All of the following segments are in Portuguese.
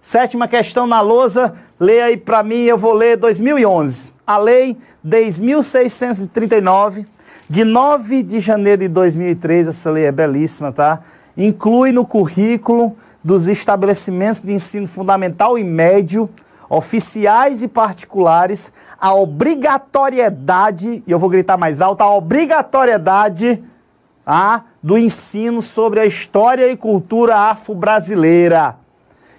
Sétima questão na lousa, leia aí para mim, eu vou ler 2011. A Lei 10.639, de 9 de janeiro de 2003, essa lei é belíssima, tá? Inclui no currículo dos estabelecimentos de ensino fundamental e médio, oficiais e particulares, a obrigatoriedade, e eu vou gritar mais alto, a obrigatoriedade do ensino sobre a história e cultura afro-brasileira.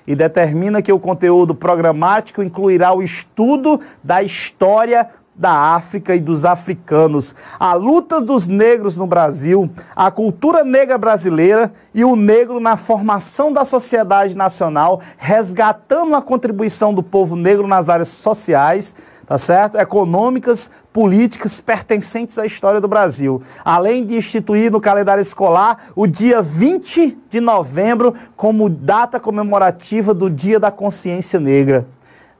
E determina que o conteúdo programático incluirá o estudo da história da África e dos africanos, a luta dos negros no Brasil, a cultura negra brasileira e o negro na formação da sociedade nacional, resgatando a contribuição do povo negro nas áreas sociais, tá certo? Econômicas, políticas pertencentes à história do Brasil, além de instituir no calendário escolar o dia 20 de novembro como data comemorativa do Dia da Consciência Negra.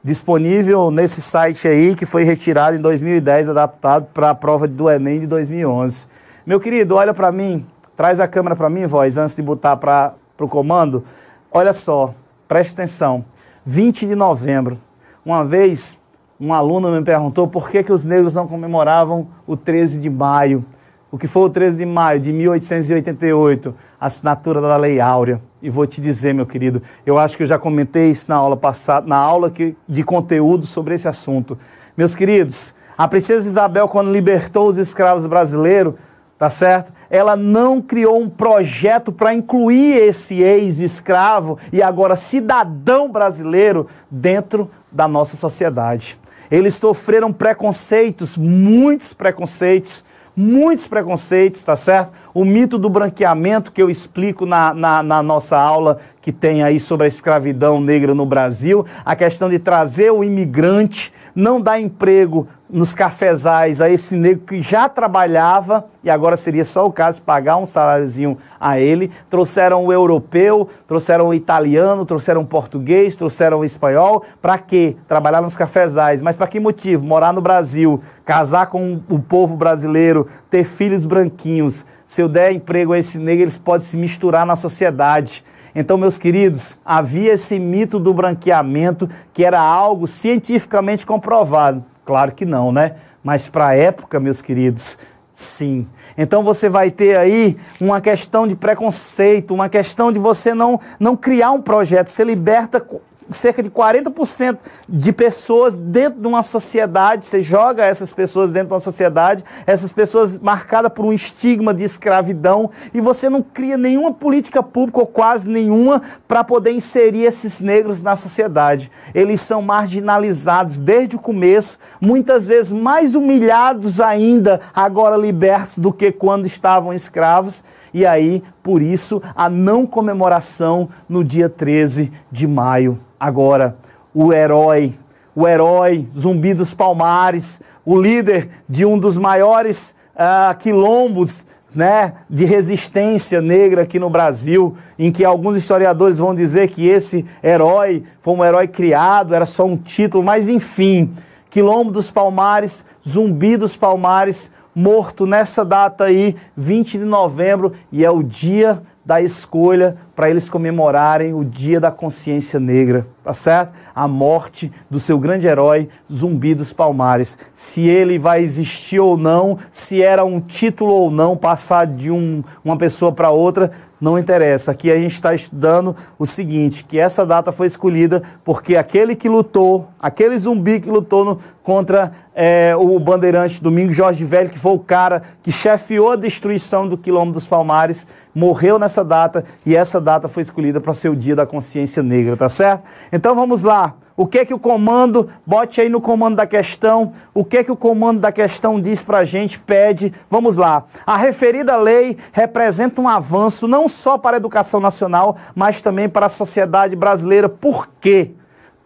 Disponível nesse site aí, que foi retirado em 2010, adaptado para a prova do Enem de 2011. Meu querido, olha para mim, traz a câmera para mim, voz, antes de botar para o comando. Olha só, preste atenção. 20 de novembro, uma vez um aluno me perguntou por que os negros não comemoravam o 13 de maio. O que foi o 13 de maio de 1888? A assinatura da Lei Áurea. E vou te dizer, meu querido, eu acho que eu já comentei isso na aula passada, na aula de conteúdo sobre esse assunto. Meus queridos, a princesa Isabel, quando libertou os escravos brasileiros, tá certo? Ela não criou um projeto para incluir esse ex-escravo e agora cidadão brasileiro dentro da nossa sociedade. Eles sofreram preconceitos, muitos preconceitos, tá certo? O mito do branqueamento que eu explico na nossa aula que tem aí sobre a escravidão negra no Brasil, a questão de trazer o imigrante, não dar emprego nos cafezais a esse negro que já trabalhava e agora seria só o caso de pagar um saláriozinho a ele. Trouxeram o europeu, trouxeram o italiano, trouxeram o português, trouxeram o espanhol. Para quê? Trabalhar nos cafezais. Mas para que motivo? Morar no Brasil, casar com o povo brasileiro, ter filhos branquinhos. Se eu der emprego a esse negro, eles podem se misturar na sociedade. Então, meus queridos, havia esse mito do branqueamento que era algo cientificamente comprovado. Claro que não, né? Mas para a época, meus queridos, sim. Então você vai ter aí uma questão de preconceito, uma questão de você não criar um projeto. Você liberta cerca de 40% de pessoas dentro de uma sociedade, você joga essas pessoas dentro de uma sociedade, essas pessoas marcadas por um estigma de escravidão, e você não cria nenhuma política pública, ou quase nenhuma, para poder inserir esses negros na sociedade. Eles são marginalizados desde o começo, muitas vezes mais humilhados ainda, agora libertos do que quando estavam escravos, e aí, por isso, a não comemoração no dia 13 de maio. Agora, o herói Zumbi dos Palmares, o líder de um dos maiores quilombos, né, de resistência negra aqui no Brasil, em que alguns historiadores vão dizer que esse herói foi um herói criado, era só um título, mas enfim, Quilombo dos Palmares, Zumbi dos Palmares, morto nessa data aí, 20 de novembro, e é o dia da escolha para eles comemorarem o Dia da Consciência Negra, tá certo? A morte do seu grande herói, Zumbi dos Palmares. Se ele vai existir ou não, se era um título ou não, passar de uma pessoa para outra, não interessa. Aqui a gente está estudando o seguinte, que essa data foi escolhida porque aquele que lutou, aquele zumbi que lutou contra o bandeirante Domingos Jorge Velho, que foi o cara que chefiou a destruição do Quilombo dos Palmares, morreu nessa data, e essa data foi escolhida para ser o Dia da Consciência Negra, tá certo? Então vamos lá. O que que o comando, bote aí no comando da questão, o que que o comando da questão diz pra gente, pede, vamos lá. A referida lei representa um avanço não só para a educação nacional, mas também para a sociedade brasileira. Por quê?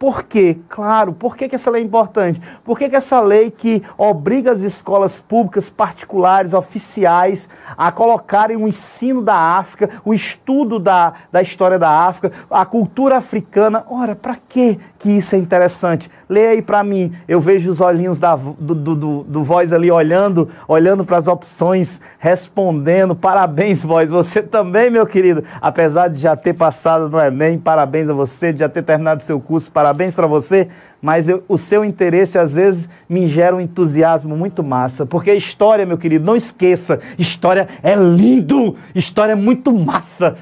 Por quê? Claro, por que essa lei é importante? Por que essa lei que obriga as escolas públicas, particulares, oficiais, a colocarem o ensino da África, o estudo da história da África, a cultura africana? Ora, para que isso é interessante? Leia aí para mim, eu vejo os olhinhos do Voz ali olhando para as opções, respondendo. Parabéns, Voz, você também, meu querido, apesar de já ter passado no Enem, parabéns a você, de já ter terminado seu curso, parabéns para você, mas o seu interesse às vezes me gera um entusiasmo muito massa, porque história, meu querido, não esqueça, história é lindo, história é muito massa.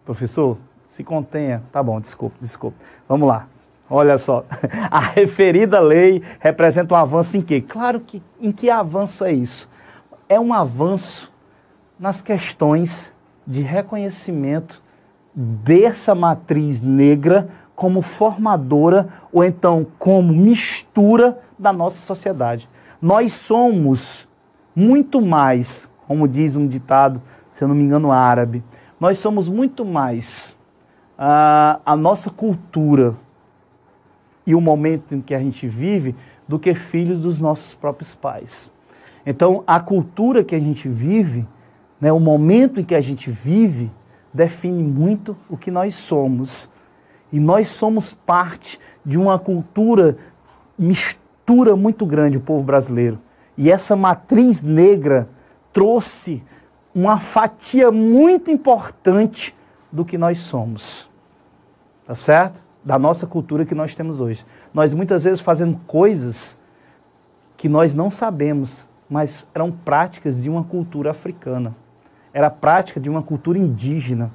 Professor, se contenha, tá bom, desculpe, vamos lá. Olha só, a referida lei representa um avanço em quê? Claro que em que avanço é isso? É um avanço nas questões de reconhecimento dessa matriz negra como formadora ou então como mistura da nossa sociedade. Nós somos muito mais, como diz um ditado, se eu não me engano, árabe, nós somos muito mais a nossa cultura e o momento em que a gente vive do que filhos dos nossos próprios pais. Então, a cultura que a gente vive, né, o momento em que a gente vive, define muito o que nós somos. E nós somos parte de uma mistura muito grande, o povo brasileiro. E essa matriz negra trouxe uma fatia muito importante do que nós somos. Tá certo? Da nossa cultura que nós temos hoje. Nós muitas vezes fazemos coisas que nós não sabemos, mas eram práticas de uma cultura africana. Era prática de uma cultura indígena.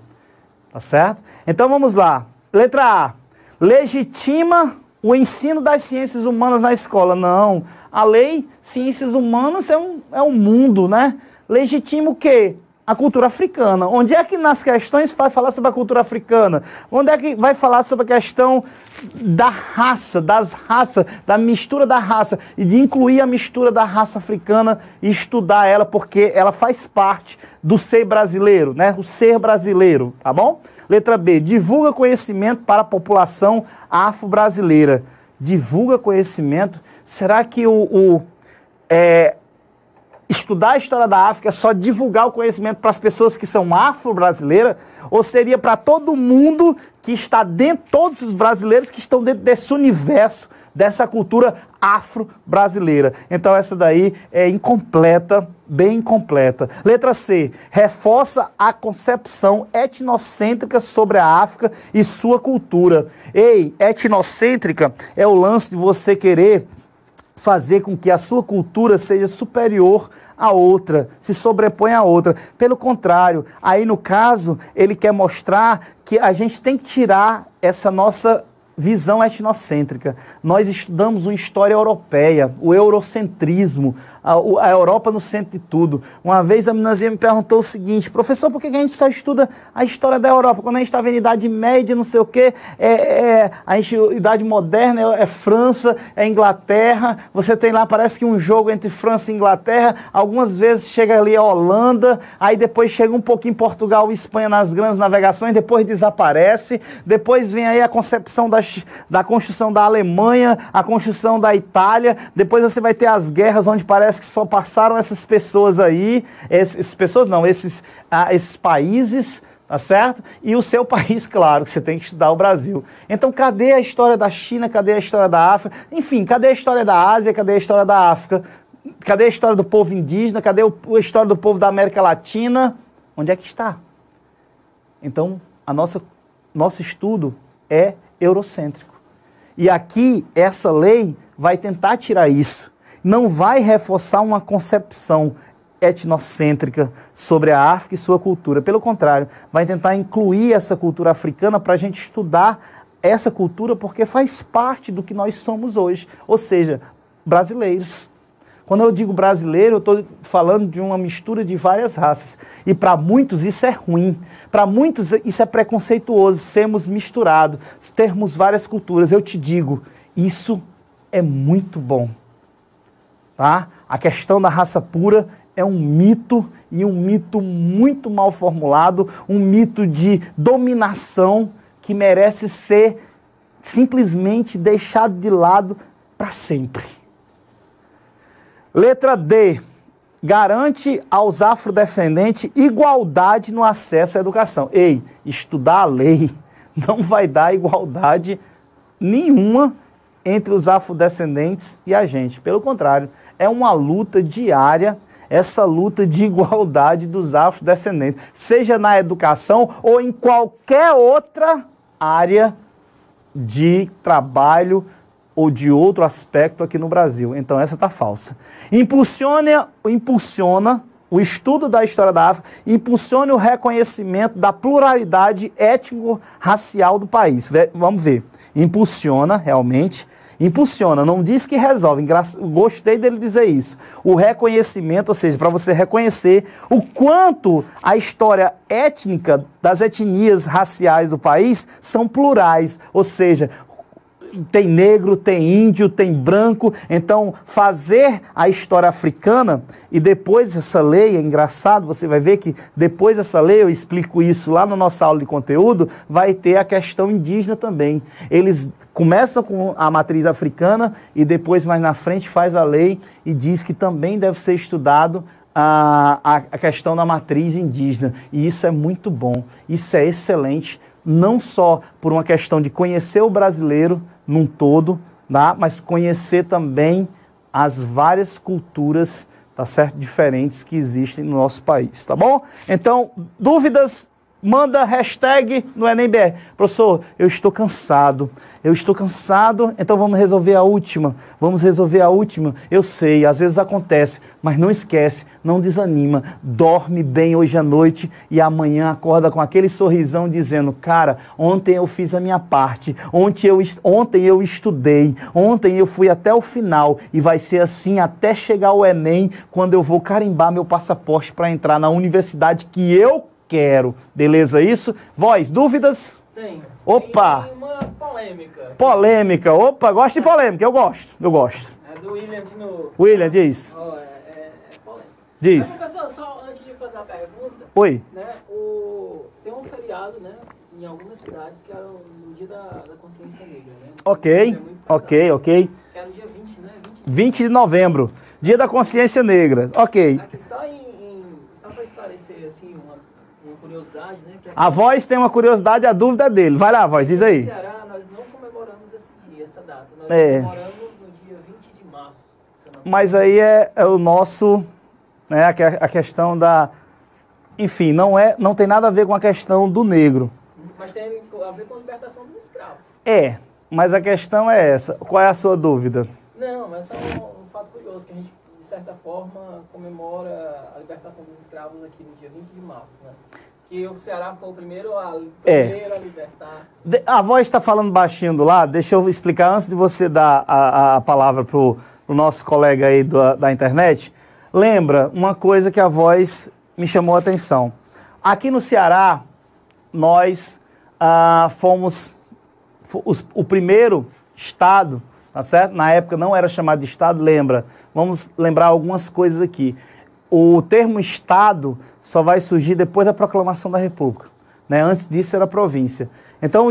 Tá certo? Então vamos lá. Letra A. Legitima o ensino das ciências humanas na escola. Não. A lei ciências humanas é um mundo, né? Legitima o quê? A cultura africana. Onde é que nas questões vai falar sobre a cultura africana? Onde é que vai falar sobre a questão da raça, da mistura da raça, e de incluir a mistura da raça africana e estudar ela, porque ela faz parte do ser brasileiro, né? O ser brasileiro, tá bom? Letra B, divulga conhecimento para a população afro-brasileira. Divulga conhecimento. Será que estudar a história da África é só divulgar o conhecimento para as pessoas que são afro-brasileiras? Ou seria para todo mundo que está dentro, todos os brasileiros que estão dentro desse universo, dessa cultura afro-brasileira? Então essa daí é incompleta, bem incompleta. Letra C, reforça a concepção etnocêntrica sobre a África e sua cultura. Ei, etnocêntrica é o lance de você querer fazer com que a sua cultura seja superior à outra, se sobrepõe à outra. Pelo contrário, aí no caso, ele quer mostrar que a gente tem que tirar essa nossa visão etnocêntrica. Nós estudamos uma história europeia, o eurocentrismo, a Europa no centro de tudo. Uma vez a meninazinha me perguntou o seguinte: professor, por que a gente só estuda a história da Europa? Quando a gente estava em Idade Média, não sei o quê, Idade Moderna é França, é Inglaterra, você tem lá, parece que um jogo entre França e Inglaterra, algumas vezes chega ali a Holanda, aí depois chega um pouquinho Portugal e Espanha nas grandes navegações, depois desaparece, depois vem aí a concepção da construção da Alemanha, a construção da Itália, depois você vai ter as guerras onde parece que só passaram essas pessoas aí, esses países, tá certo? E o seu país, claro, que você tem que estudar o Brasil. Então cadê a história da China, cadê a história da África? Enfim, cadê a história da Ásia, cadê a história da África? Cadê a história do povo indígena, cadê a história do povo da América Latina? Onde é que está? Então, nosso estudo é eurocêntrico. E aqui, essa lei vai tentar tirar isso. Não vai reforçar uma concepção etnocêntrica sobre a África e sua cultura. Pelo contrário, vai tentar incluir essa cultura africana para a gente estudar essa cultura, porque faz parte do que nós somos hoje. Ou seja, brasileiros. Quando eu digo brasileiro, eu estou falando de uma mistura de várias raças. E para muitos isso é ruim. Para muitos isso é preconceituoso, sermos misturados, termos várias culturas. Eu te digo, isso é muito bom. Tá? A questão da raça pura é um mito, e um mito muito mal formulado, um mito de dominação que merece ser simplesmente deixado de lado para sempre. Letra D. Garante aos afrodescendentes igualdade no acesso à educação. Ei, estudar a lei não vai dar igualdade nenhuma entre os afrodescendentes e a gente. Pelo contrário, é uma luta diária, essa luta de igualdade dos afrodescendentes, seja na educação ou em qualquer outra área de trabalho ou de outro aspecto aqui no Brasil. Então essa está falsa. Impulsiona o estudo da história da África, impulsione o reconhecimento da pluralidade étnico-racial do país. Vamos ver. Impulsiona, realmente. Impulsiona, não diz que resolve. Gostei dele dizer isso. O reconhecimento, ou seja, para você reconhecer o quanto a história étnica das etnias raciais do país são plurais. Ou seja, tem negro, tem índio, tem branco. Então, fazer a história africana e depois essa lei, é engraçado, você vai ver que depois dessa lei, eu explico isso lá na nossa aula de conteúdo, vai ter a questão indígena também. Eles começam com a matriz africana e depois, mais na frente, faz a lei e diz que também deve ser estudado a questão da matriz indígena. E isso é muito bom, isso é excelente, não só por uma questão de conhecer o brasileiro num todo, tá? Mas conhecer também as várias culturas, tá certo? Diferentes que existem no nosso país, tá bom? Então, dúvidas, manda hashtag no EnemBR. Professor, eu estou cansado, então vamos resolver a última, Eu sei, às vezes acontece, mas não esquece, não desanima, dorme bem hoje à noite e amanhã acorda com aquele sorrisão dizendo, cara, ontem eu fiz a minha parte, ontem eu estudei, ontem eu fui até o final e vai ser assim até chegar ao Enem, quando eu vou carimbar meu passaporte para entrar na universidade que eu quero. Beleza isso? Voz, dúvidas? Tem. Opa! Tem uma polêmica. Polêmica. Opa, gosto de polêmica. Eu gosto. É do William de novo. William, diz. É polêmica. Diz. Mas, professor, só antes de fazer a pergunta, Oi. né, tem um feriado, né, em algumas cidades que é no dia da consciência negra, né? Ok. Que é no dia 20, né? 20 de novembro. Dia da consciência negra. Ok. Aqui só para esclarecer, assim, uma curiosidade, né? Que A Voz tem uma curiosidade, a dúvida é dele. Vai lá, Voz, diz aí. No Ceará, nós não comemoramos esse dia, essa data. Nós comemoramos no dia 20 de março. Mas aí é o nosso, né, a questão da... Enfim, não tem nada a ver com a questão do negro. Mas tem a ver com a libertação dos escravos. Mas a questão é essa. Qual é a sua dúvida? Não, é só um fato curioso, que a gente, de certa forma, comemora a libertação dos escravos aqui no dia 20 de março, né? Que o Ceará foi o primeiro a libertar. A Voz está falando baixinho do lado, deixa eu explicar antes de você dar a palavra para o nosso colega aí da internet. Lembra uma coisa que a Voz me chamou a atenção. Aqui no Ceará, nós fomos o primeiro estado, tá certo? Na época não era chamado de estado, lembra? Vamos lembrar algumas coisas aqui. O termo estado só vai surgir depois da proclamação da República, né? Antes disso era província. Então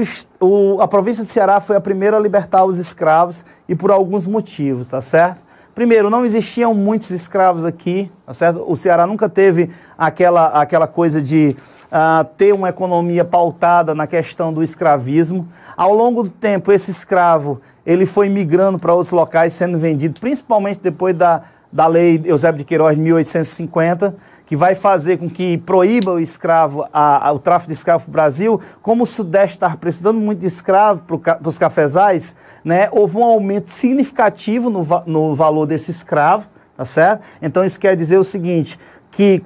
a província do Ceará foi a primeira a libertar os escravos e por alguns motivos, tá certo? Primeiro, não existiam muitos escravos aqui, tá certo? O Ceará nunca teve aquela coisa de ter uma economia pautada na questão do escravismo. Ao longo do tempo, esse escravo ele foi migrando para outros locais, sendo vendido, principalmente depois da lei Eusébio de Queiroz de 1850, que vai fazer com que proíba o escravo, o tráfico de escravos para o Brasil. Como o Sudeste estava precisando muito de escravos para os cafezais, né, houve um aumento significativo no valor desse escravo, tá certo? Então isso quer dizer o seguinte, que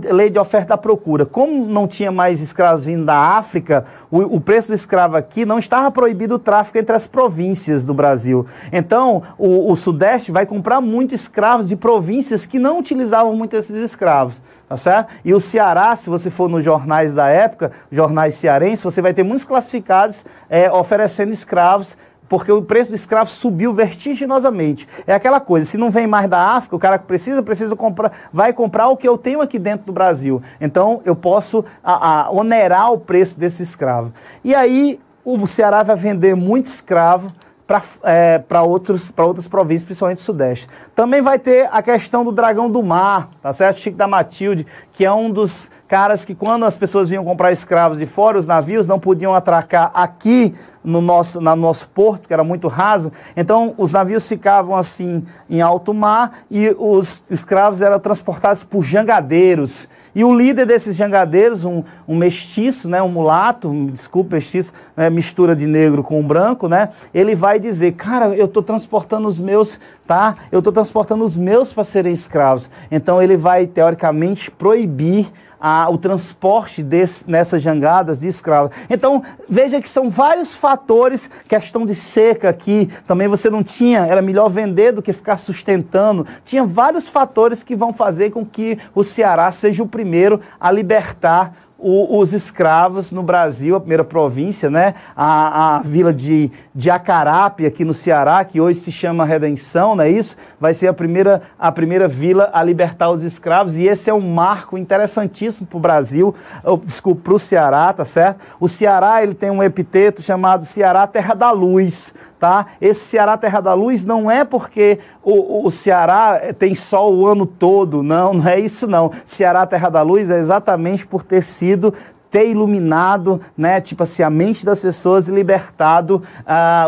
lei de oferta e procura, como não tinha mais escravos vindo da África, o preço do escravo aqui não estava proibido o tráfico entre as províncias do Brasil. Então, o Sudeste vai comprar muito escravos de províncias que não utilizavam muito esses escravos, tá certo? E o Ceará, se você for nos jornais da época, jornais cearenses, você vai ter muitos classificados oferecendo escravos, porque o preço do escravo subiu vertiginosamente. É aquela coisa, se não vem mais da África, o cara que precisa comprar, vai comprar o que eu tenho aqui dentro do Brasil. Então, eu posso onerar o preço desse escravo. E aí, o Ceará vai vender muito escravo para outras províncias, principalmente do Sudeste. Também vai ter a questão do Dragão do Mar, tá certo? Chico da Matilde, que é um dos caras que quando as pessoas vinham comprar escravos de fora, os navios não podiam atracar aqui no nosso porto, que era muito raso. Então, os navios ficavam assim em alto mar e os escravos eram transportados por jangadeiros. E o líder desses jangadeiros, um mestiço, né, um mulato, desculpa, mestiço, mistura de negro com branco, né, ele vai dizer, cara, eu estou transportando os meus, tá? Eu estou transportando os meus para serem escravos. Então ele vai, teoricamente, proibir o transporte nessas jangadas de escravos. Então, veja que são vários fatores, questão de seca aqui, também você não tinha, era melhor vender do que ficar sustentando. Tinha vários fatores que vão fazer com que o Ceará seja o primeiro a libertar os escravos no Brasil, a primeira província, né? A vila de Acarape, aqui no Ceará, que hoje se chama Redenção, não é isso? Vai ser a primeira vila a libertar os escravos, e esse é um marco interessantíssimo para o Brasil, desculpa, para o Ceará, tá certo? O Ceará, ele tem um epiteto chamado Ceará Terra da Luz, tá? Esse Ceará Terra da Luz não é porque o Ceará tem sol o ano todo, não é isso não. Ceará Terra da Luz é exatamente por ter iluminado, né, tipo assim, a mente das pessoas e libertado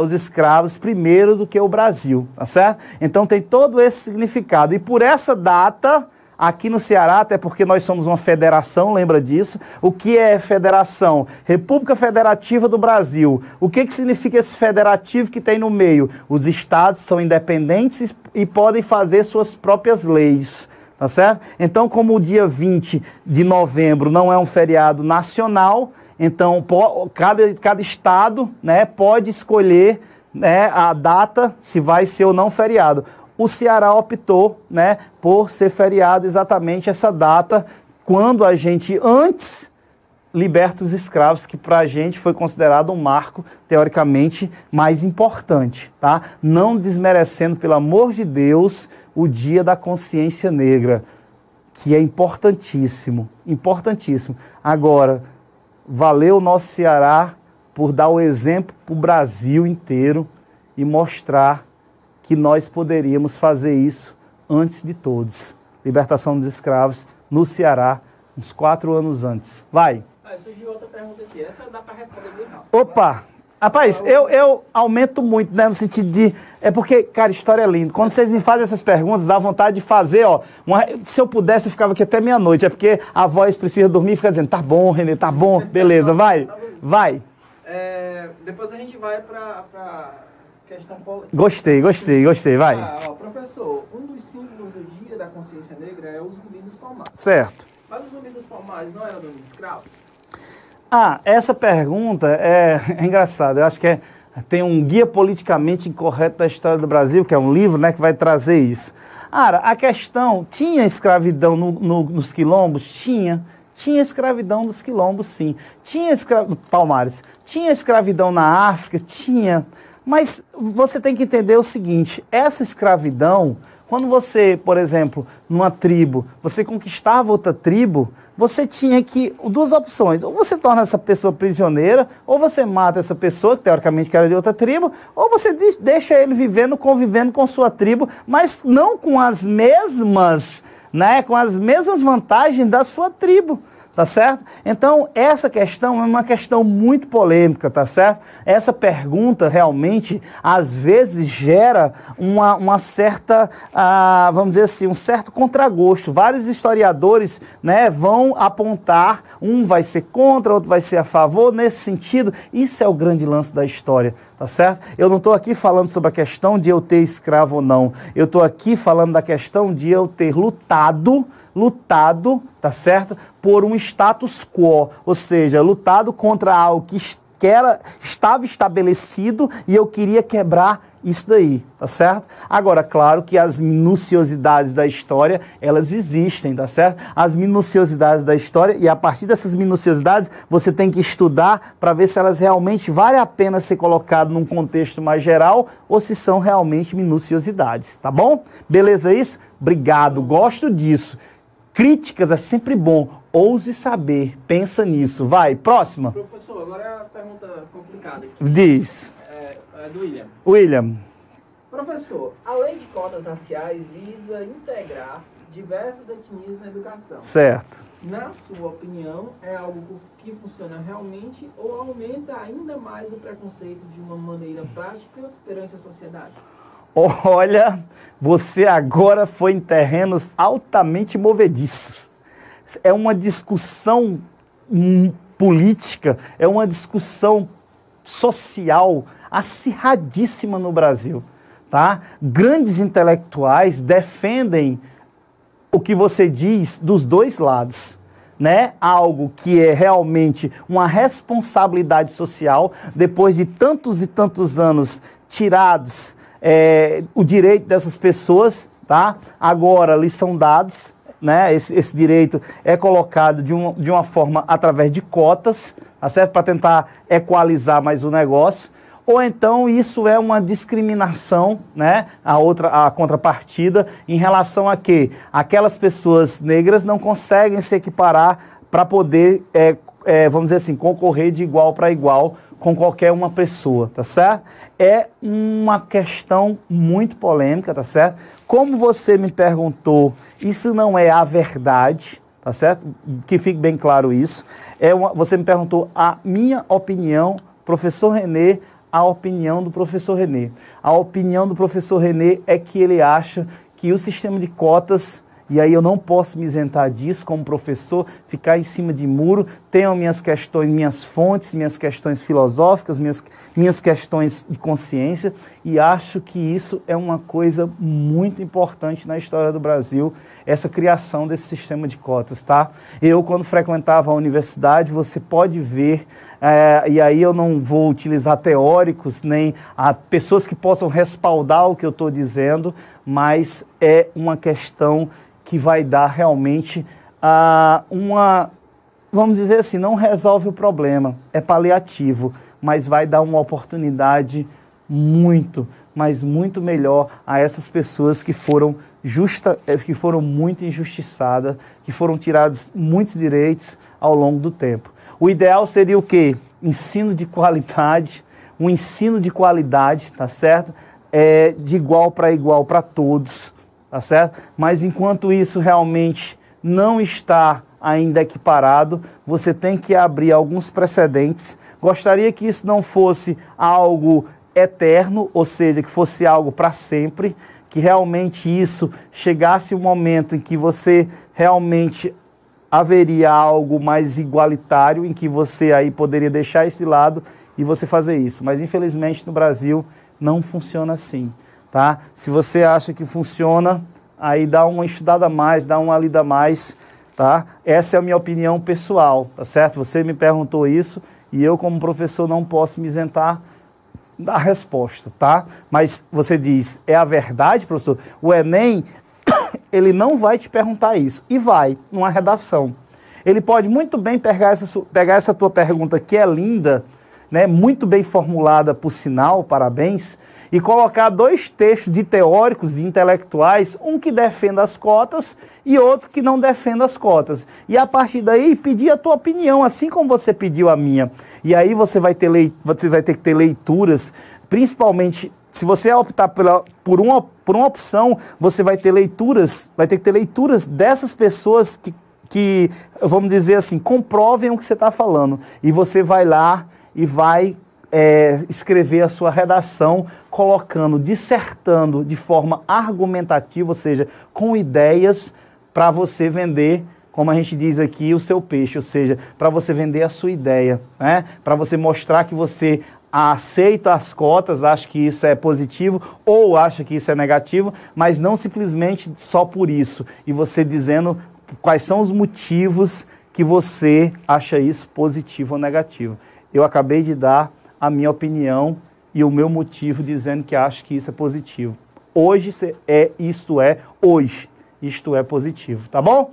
os escravos primeiro do que o Brasil, tá certo? Então tem todo esse significado. E por essa data, aqui no Ceará, até porque nós somos uma federação, lembra disso? O que é federação? República Federativa do Brasil. O que significa esse federativo que tem no meio? Os estados são independentes e podem fazer suas próprias leis. Tá certo? Então, como o dia 20 de novembro não é um feriado nacional, então cada estado, né, pode escolher, né, a data, se vai ser ou não feriado. O Ceará optou, né, por ser feriado exatamente essa data, quando a gente antes liberta os escravos, que para a gente foi considerado um marco, teoricamente, mais importante, tá? Não desmerecendo, pelo amor de Deus, o Dia da Consciência Negra, que é importantíssimo, importantíssimo. Agora, valeu o nosso Ceará por dar o exemplo para o Brasil inteiro e mostrar que nós poderíamos fazer isso antes de todos. Libertação dos escravos no Ceará, uns 4 anos antes. Vai! Surgiu outra pergunta aqui, essa dá para responder bem rápido. Opa! Rapaz, eu aumento muito, né, no sentido de... É porque, cara, história é linda. Quando vocês me fazem essas perguntas, dá vontade de fazer, ó... se eu pudesse, eu ficava aqui até meia-noite. É porque a voz precisa dormir e fica dizendo, tá bom, Renê, tá bom, beleza, vai, vai. Depois a gente vai para questão política. Gostei, vai. Professor, um dos símbolos do Dia da Consciência Negra é o Zumbi dos Palmares. Certo. Mas o Zumbi dos Palmares não era dono de escravos? Essa pergunta é engraçada. Eu acho que tem um Guia Politicamente Incorreto da História do Brasil, que é um livro, né, que vai trazer isso. A questão, tinha escravidão nos quilombos? Tinha escravidão nos quilombos, sim. Palmares. Tinha escravidão na África? Tinha. Mas você tem que entender o seguinte, essa escravidão, quando você, por exemplo, numa tribo, você conquistava outra tribo, você tinha duas opções, ou você torna essa pessoa prisioneira, ou você mata essa pessoa, que teoricamente era de outra tribo, ou você deixa ele convivendo com sua tribo, mas não com as mesmas, né, com as mesmas vantagens da sua tribo. Tá certo? Então, essa questão é uma questão muito polêmica, tá certo? Essa pergunta, realmente, às vezes, gera uma certa, vamos dizer assim, um certo contragosto. Vários historiadores, né, vão apontar, um vai ser contra, outro vai ser a favor, nesse sentido. Isso é o grande lance da história, tá certo? Eu não estou aqui falando sobre a questão de eu ter escravo ou não. Eu estou aqui falando da questão de eu ter lutado, tá certo? Por um status quo, ou seja, lutado contra algo que estava estabelecido e eu queria quebrar isso daí, tá certo? Agora, claro que as minuciosidades da história, elas existem, tá certo? As minuciosidades da história, e a partir dessas minuciosidades, você tem que estudar para ver se elas realmente valem a pena ser colocadas num contexto mais geral ou se são realmente minuciosidades, tá bom? Beleza isso? Obrigado, gosto disso. Críticas é sempre bom. Ouse saber, pensa nisso. Vai, próxima. Professor, agora é a pergunta complicada aqui. Diz. É do William. William. Professor, a lei de cotas raciais visa integrar diversas etnias na educação. Certo. Na sua opinião, é algo que funciona realmente ou aumenta ainda mais o preconceito de uma maneira prática perante a sociedade? Olha, você agora foi em terrenos altamente movediços. É uma discussão política, é uma discussão social acirradíssima no Brasil, tá? Grandes intelectuais defendem o que você diz dos dois lados, né? Algo que é realmente uma responsabilidade social, depois de tantos e tantos anos tirados o direito dessas pessoas, tá? Agora lhes são dados, né? Esse direito é colocado de uma forma através de cotas, tá certo? Para tentar equalizar mais o negócio. Ou então isso é uma discriminação, né? A contrapartida em relação a que aquelas pessoas negras não conseguem se equiparar para poder, vamos dizer assim, concorrer de igual para igual com qualquer uma pessoa, tá certo? É uma questão muito polêmica, tá certo? Como você me perguntou, isso não é a verdade, tá certo? Que fique bem claro isso. Você me perguntou a minha opinião, professor Renê, a opinião do professor Renê. A opinião do professor Renê é que ele acha que o sistema de cotas, e aí eu não posso me isentar disso como professor, ficar em cima de muro, tenho minhas questões, minhas fontes, minhas questões filosóficas, minhas questões de consciência, e acho que isso é uma coisa muito importante na história do Brasil, essa criação desse sistema de cotas, tá? Eu, quando frequentava a universidade, você pode ver, e aí eu não vou utilizar teóricos, nem pessoas que possam respaldar o que eu estou dizendo, mas é uma questão que vai dar realmente vamos dizer assim, não resolve o problema, é paliativo, mas vai dar uma oportunidade muito, mas muito melhor a essas pessoas que foram muito injustiçadas, que foram tirados muitos direitos ao longo do tempo. O ideal seria o quê? Ensino de qualidade, um ensino de qualidade, tá certo? De igual para todos, tá certo? Mas enquanto isso realmente não está ainda equiparado, você tem que abrir alguns precedentes. Gostaria que isso não fosse algo eterno, ou seja, que fosse algo para sempre, que realmente isso chegasse um momento em que você realmente haveria algo mais igualitário, em que você aí poderia deixar esse lado e você fazer isso. Mas infelizmente no Brasil não funciona assim, tá? Se você acha que funciona, aí dá uma estudada a mais, dá uma lida a mais, tá? Essa é a minha opinião pessoal, tá certo? Você me perguntou isso e eu, como professor, não posso me isentar da resposta, tá? Mas você diz, é a verdade, professor? O Enem, ele não vai te perguntar isso, e vai, numa redação. Ele pode muito bem pegar essa tua pergunta, que é linda, né, muito bem formulada, por sinal, parabéns, e colocar dois textos de teóricos, de intelectuais, um que defenda as cotas e outro que não defenda as cotas. E a partir daí pedir a tua opinião, assim como você pediu a minha. E aí você vai ter que ter leituras, principalmente se você optar por uma opção, você vai ter que ter leituras dessas pessoas que, vamos dizer assim, comprovem o que você está falando. E você vai lá e vai escrever a sua redação dissertando de forma argumentativa, ou seja, com ideias para você vender, como a gente diz aqui, o seu peixe, ou seja, para você vender a sua ideia, né? Para você mostrar que você aceita as cotas, acha que isso é positivo ou acha que isso é negativo, mas não simplesmente só por isso. E você dizendo quais são os motivos que você acha isso positivo ou negativo. Eu acabei de dar a minha opinião e o meu motivo dizendo que acho que isso é positivo. Isto é positivo, tá bom?